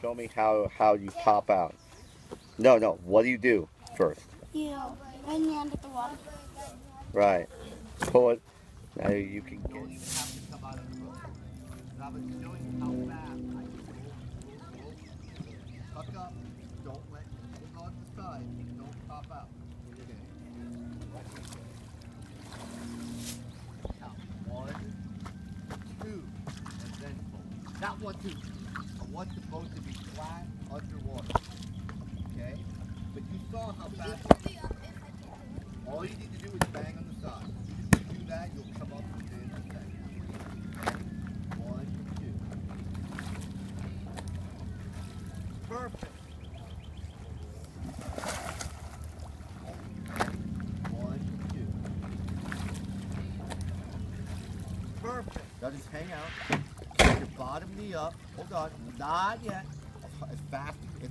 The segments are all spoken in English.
Show me how you pop out. No, no. What do you do first? You bring me under the water. Right. Pull it. Now you can get. You don't even have to come out of the boat. I was showing you how fast I can roll. Tuck up. Don't let. Hold on to the side. Don't pop out. Okay. Count 1, 2, and then pull. Not 1, 2. I want the boat to be flat underwater. Okay? But you saw how fast. All you need to do is bang on the side. If you do that, you'll come up within a second. 1, 2. Perfect. 1, 2. Perfect. Now just hang out. Get your bottom knee up. Hold on. Not yet. As fast as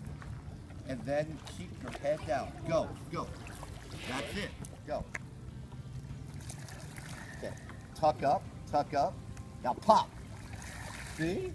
and then keep your head down. Go. Go. That's it. Go. Okay. Tuck up. Tuck up. Now pop. See?